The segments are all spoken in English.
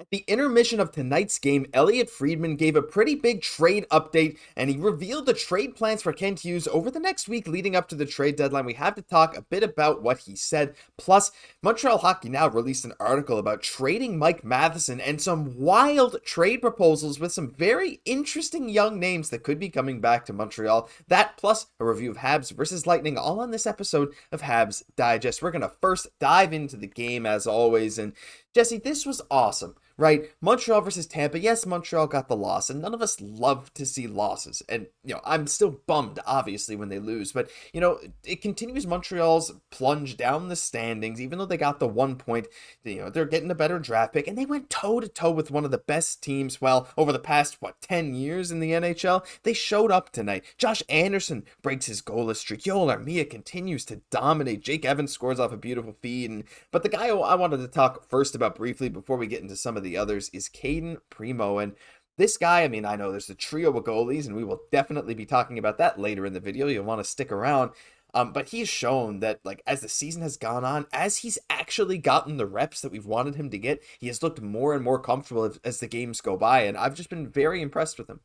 At the intermission of tonight's game, Elliotte Friedman gave a pretty big trade update, and he revealed the trade plans for Kent Hughes over the next week leading up to the trade deadline. We have to talk a bit about what he said. Plus, Montreal Hockey Now released an article about trading Mike Matheson and some wild trade proposals with some very interesting young names that could be coming back to Montreal. That plus a review of Habs versus Lightning, all on this episode of Habs Digest. We're going to first dive into the game as always, and Jesse, this was awesome, right? Montreal versus Tampa. Yes, Montreal got the loss, and none of us love to see losses. And, I'm still bummed, obviously, when they lose. But, it continues Montreal's plunge down the standings, even though they got the 1 point. They're getting a better draft pick, and they went toe-to-toe with one of the best teams, well, over the past, 10 years in the NHL? They showed up tonight. Josh Anderson breaks his goalless streak. Yoel Armia continues to dominate. Jake Evans scores off a beautiful feed. But the guy I wanted to talk first about briefly before we get into some of the others is Cayden, Primeau, and this guy, I know there's a trio of goalies, and we will definitely be talking about that later in the video. You'll want to stick around. But he's shown that, as the season has gone on, as he's actually gotten the reps that we've wanted him to get, he has looked more and more comfortable as the games go by, and I've just been very impressed with him.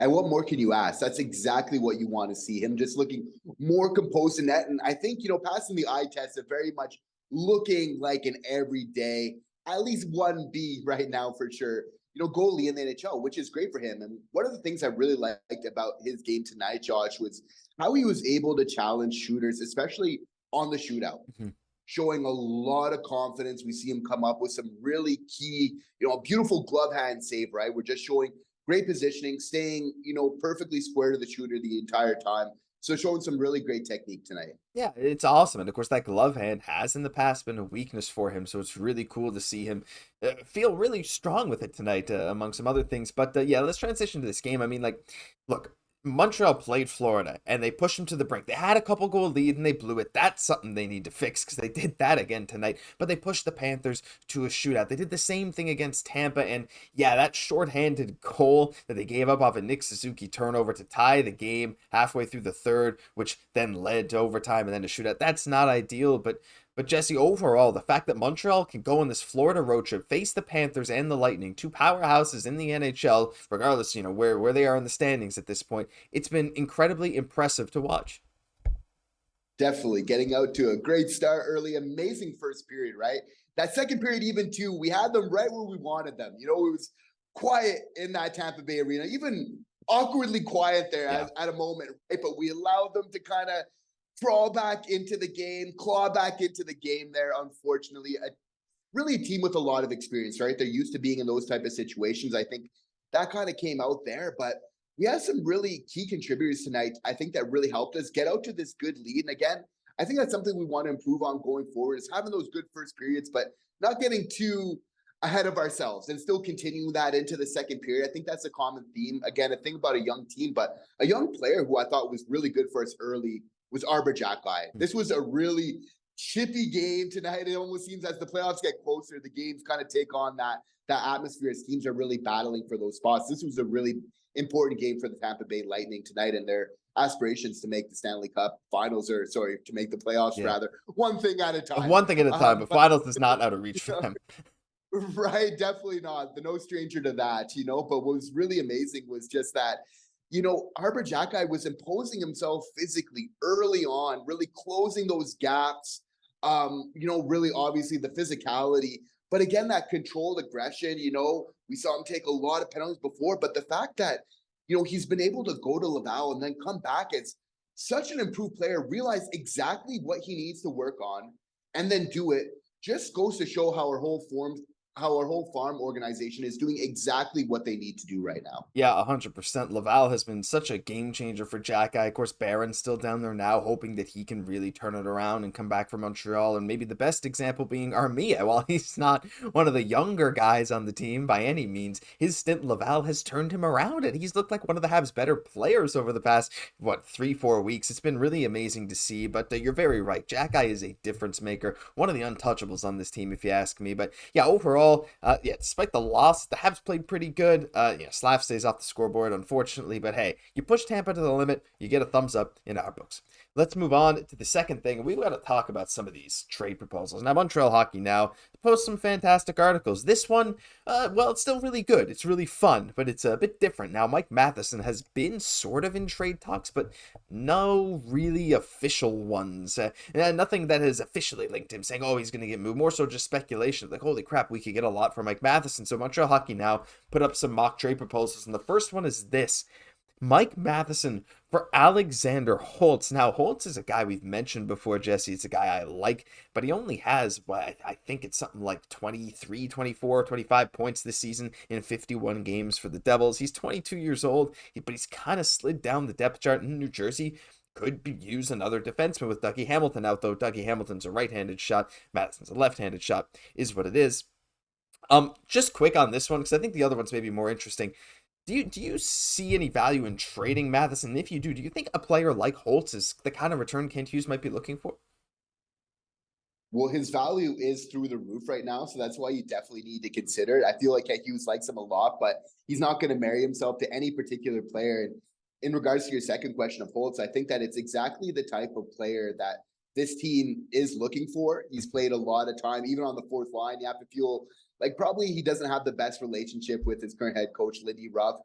And what more can you ask? That's exactly what you want to see. Him just looking more composed in net. And I think, passing the eye test of very much looking like an everyday, at least 1B right now for sure, goalie in the NHL, which is great for him. And one of the things I really liked about his game tonight, Josh, was how he was able to challenge shooters, especially on the shootout. Mm-hmm. Showing a lot of confidence. We see him come up with some really key, a beautiful glove hand save, right? We're just showing great positioning, staying, perfectly square to the shooter the entire time. So showing some really great technique tonight. Yeah, it's awesome. And of course, that glove hand has in the past been a weakness for him. So it's really cool to see him feel really strong with it tonight, among some other things. But yeah, let's transition to this game. Look, Montreal played Florida and they pushed them to the brink. They had a couple goal lead and they blew it. That's something they need to fix because they did that again tonight. But they pushed the Panthers to a shootout. They did the same thing against Tampa. And yeah, that shorthanded goal that they gave up off a Nick Suzuki turnover to tie the game halfway through the third, which then led to overtime and then a shootout. That's not ideal, but Jesse, overall, the fact that Montreal can go on this Florida road trip, face the Panthers and the Lightning, two powerhouses in the NHL, regardless, where they are in the standings at this point, it's been incredibly impressive to watch. Definitely getting out to a great start early, amazing first period, right? That second period, even too, we had them right where we wanted them. It was quiet in that Tampa Bay arena, even awkwardly quiet there at a moment, right? But we allowed them to kind of crawl back into the game, claw back into the game there, unfortunately. Really a team with a lot of experience, right? They're used to being in those type of situations. I think that kind of came out there, but we had some really key contributors tonight. I think that really helped us get out to this good lead. And again, I think that's something we want to improve on going forward, is having those good first periods, but not getting too ahead of ourselves and still continuing that into the second period. I think that's a common theme. Again, a thing about a young team, but a young player who I thought was really good for us early was Arber Xhekaj. This was a really chippy game tonight. It almost seems as the playoffs get closer, the games kind of take on that atmosphere as teams are really battling for those spots. This was a really important game for the Tampa Bay Lightning tonight and their aspirations to make the Stanley Cup finals, to make the playoffs rather. One thing at a time. One thing at a time, but finals is not out of reach for them. Right, definitely not. No stranger to that, but what was really amazing was just that Arber Xhekaj was imposing himself physically early on, really closing those gaps, really obviously the physicality. But again, that controlled aggression, we saw him take a lot of penalties before. But the fact that, he's been able to go to Laval and then come back as such an improved player, realize exactly what he needs to work on and then do it, just goes to show how our whole farm organization is doing exactly what they need to do right now. Yeah, 100%. Laval has been such a game changer for Xhekaj. Of course, Barron's still down there now, hoping that he can really turn it around and come back for Montreal. And maybe the best example being Armia. While he's not one of the younger guys on the team by any means, his stint in Laval has turned him around, and he's looked like one of the Habs' better players over the past, 3-4 weeks. It's been really amazing to see, but you're very right. Xhekaj is a difference maker, one of the untouchables on this team, if you ask me. But yeah, overall, despite the loss, the Habs played pretty good. Slav stays off the scoreboard, unfortunately, but hey, you push Tampa to the limit, you get a thumbs up in our books. let's move on to the second thing. We got to talk about some of these trade proposals. Now, Montreal Hockey Now posts some fantastic articles. This one, well, it's still really good. It's really fun, but it's a bit different. Now, Mike Matheson has been sort of in trade talks, but no really official ones. Nothing that has officially linked him saying, oh, he's going to get moved. More so just speculation. Like, holy crap, we could get a lot for Mike Matheson. So Montreal Hockey Now put up some mock trade proposals, and the first one is this. Mike Matheson for Alexander Holtz. Now, Holtz is a guy we've mentioned before, Jesse. It's a guy I like, but he only has, what, I think it's something like 23, 24, 25 points this season in 51 games for the Devils. He's 22 years old, but he's kind of slid down the depth chart in New Jersey. Could be use another defenseman with Dougie Hamilton out, though. Dougie Hamilton's a right-handed shot. Madison's a left-handed shot, is what it is. Just quick on this one, because I think the other one's maybe more interesting. Do you see any value in trading Matheson? If you do you think a player like Holtz is the kind of return Kent Hughes might be looking for? Well, his value is through the roof right now, so that's why you definitely need to consider it. I feel like Hughes likes him a lot, but he's not going to marry himself to any particular player. And in regards to your second question of Holtz, I think that it's exactly the type of player that this team is looking for. He's played a lot of time, even on the fourth line. You have to feel like probably he doesn't have the best relationship with his current head coach, Lindy Ruff.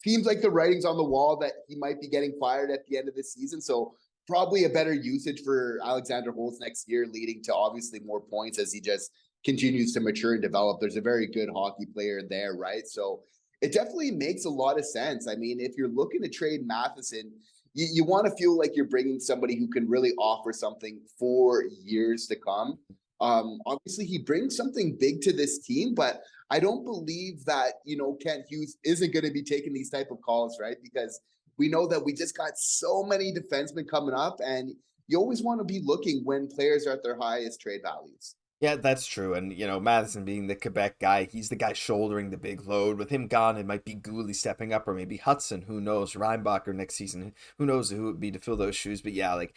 Seems like the writing's on the wall that he might be getting fired at the end of the season. So probably a better usage for Alexander Holtz next year, leading to obviously more points as he just continues to mature and develop. There's a very good hockey player there, right? So it definitely makes a lot of sense. I mean, if you're looking to trade Matheson, you want to feel like you're bringing somebody who can really offer something for years to come. Obviously, he brings something big to this team, but I don't believe that, Kent Hughes isn't going to be taking these type of calls, right? Because we know that we just got so many defensemen coming up, and you always want to be looking when players are at their highest trade values. Yeah, that's true. And, Matheson being the Quebec guy, he's the guy shouldering the big load. With him gone, it might be Guhle stepping up, or maybe Hudson, who knows, Reinbacher next season, who knows who it would be to fill those shoes. But yeah, like,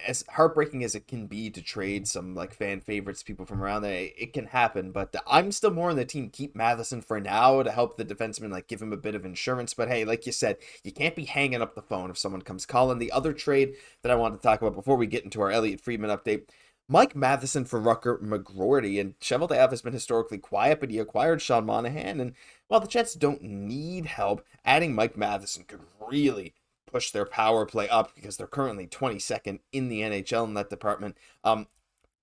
as heartbreaking as it can be to trade some like fan favorites, people from around there, it can happen. But I'm still more on the team keep Matheson for now to help the defenseman, like give him a bit of insurance. But hey, like you said, you can't be hanging up the phone if someone comes calling. The other trade that I wanted to talk about before we get into our Elliot Friedman update. Mike Matheson for Rutger McGroarty, and Cheveldav has been historically quiet, but he acquired Sean Monahan, and while the Jets don't need help, adding Mike Matheson could really push their power play up because they're currently 22nd in the NHL in that department.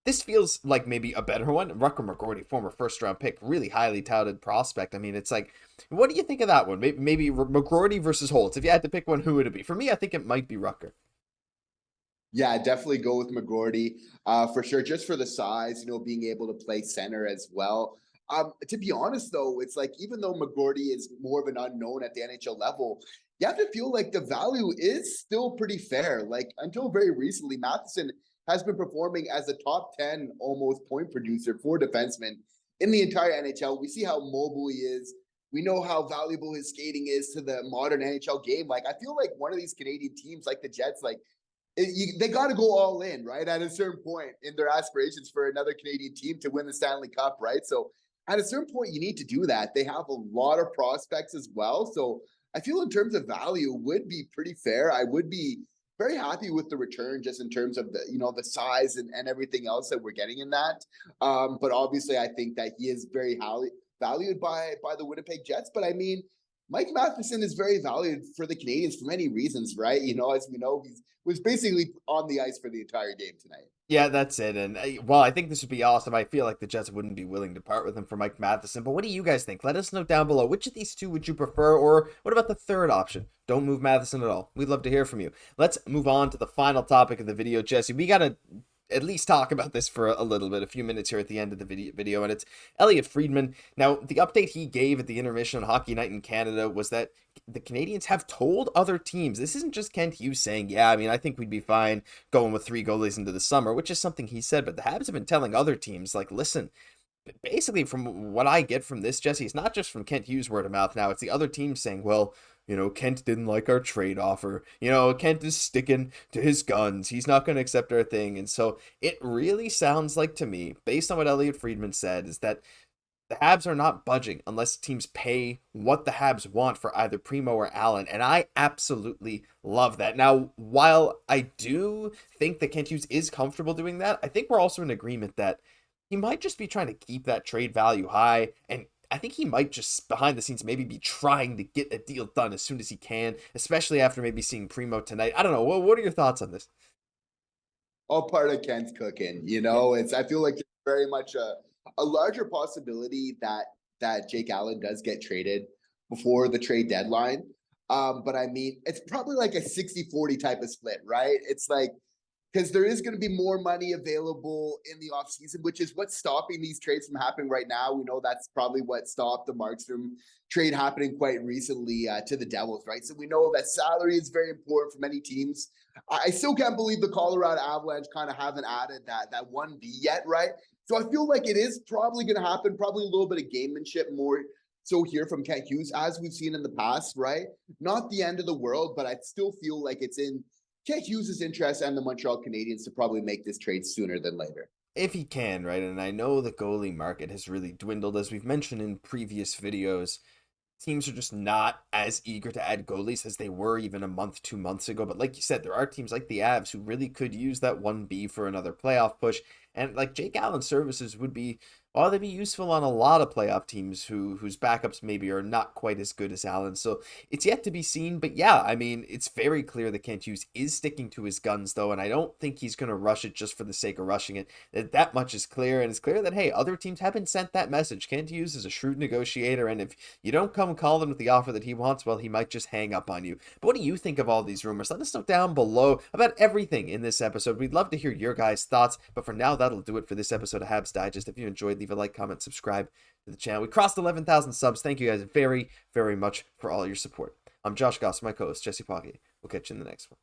This feels like maybe a better one. Rutger McGroarty, former first-round pick, really highly touted prospect. I mean, it's like, what do you think of that one? Maybe McGroarty versus Holtz. If you had to pick one, who would it be? For me, I think it might be Rutger. Yeah, definitely go with McGroarty for sure, just for the size, being able to play center as well. To be honest, though, it's like even though McGroarty is more of an unknown at the NHL level, you have to feel like the value is still pretty fair. Like until very recently, Matheson has been performing as a top 10 almost point producer for defensemen in the entire NHL. We see how mobile he is. We know how valuable his skating is to the modern NHL game. Like I feel like one of these Canadian teams, like the Jets, like they got to go all in, right? At a certain point in their aspirations for another Canadian team to win the Stanley Cup, right? So at a certain point, you need to do that. They have a lot of prospects as well. So I feel in terms of value would be pretty fair. I would be very happy with the return just in terms of the size and everything else that we're getting in that. But obviously, I think that he is very highly valued by the Winnipeg Jets. But I mean, Mike Matheson is very valued for the Canadiens for many reasons, right? As we know, he was basically on the ice for the entire game tonight. Yeah, that's it. And while I think this would be awesome, I feel like the Jets wouldn't be willing to part with him for Mike Matheson. But what do you guys think? Let us know down below. Which of these two would you prefer? Or what about the third option? Don't move Matheson at all. We'd love to hear from you. Let's move on to the final topic of the video, Jesse. We got to at least talk about this for a little bit, a few minutes here at the end of the video, and it's Elliot Friedman. Now, the update he gave at the intermission on Hockey Night in Canada was that the Canadiens have told other teams, this isn't just Kent Hughes saying, yeah, I mean, I think we'd be fine going with 3 goalies into the summer, which is something he said, but the Habs have been telling other teams, like, listen, basically from what I get from this, Jesse, it's not just from Kent Hughes' word of mouth now, it's the other teams saying, well, Kent didn't like our trade offer. Kent is sticking to his guns. He's not going to accept our thing. And so it really sounds like to me, based on what Elliot Friedman said, is that The Habs are not budging unless teams pay what the Habs want for either Primeau or Allen, and I absolutely love that. Now, while I do think that Kent Hughes is comfortable doing that, I think we're also in agreement that he might just be trying to keep that trade value high, and I think he might just behind the scenes maybe be trying to get a deal done as soon as he can, especially after maybe seeing Primeau tonight. I don't know. What are your thoughts on this? All part of Kent's cooking. Yeah. It's I feel like there's very much a larger possibility that Jake Allen does get traded before the trade deadline. But I mean, it's probably like a 60-40 type of split, right? It's like because there is going to be more money available in the offseason, which is what's stopping these trades from happening right now. We know that's probably what stopped the Markstrom trade happening quite recently to the Devils, right? So we know that salary is very important for many teams. I still can't believe the Colorado Avalanche kind of haven't added that 1B yet, right? So I feel like it is probably going to happen, probably a little bit of gamemanship more so here from Kent Hughes, as we've seen in the past, right? Not the end of the world, but I still feel like it's in Kent Hughes' interest and the Montreal Canadiens to probably make this trade sooner than later. If he can, right? And I know the goalie market has really dwindled, as we've mentioned in previous videos. Teams are just not as eager to add goalies as they were even a month, 2 months ago. But like you said, there are teams like the Avs who really could use that 1B for another playoff push. And like Jake Allen's services would be, well, they'd be useful on a lot of playoff teams whose backups maybe are not quite as good as Allen. So it's yet to be seen. But yeah, I mean, it's very clear that Kent Hughes is sticking to his guns, though. And I don't think he's going to rush it just for the sake of rushing it. That much is clear. And it's clear that, hey, other teams haven't sent that message. Kent Hughes is a shrewd negotiator. And if you don't come calling with the offer that he wants, well, he might just hang up on you. But what do you think of all these rumors? Let us know down below about everything in this episode. We'd love to hear your guys' thoughts. But for now, that'll do it for this episode of Habs Digest. If you enjoyed, leave a like, comment, subscribe to the channel. We crossed 11,000 subs. Thank you guys very, very much for all your support. I'm Josh Gosse, my co-host, Jesse Poirier. We'll catch you in the next one.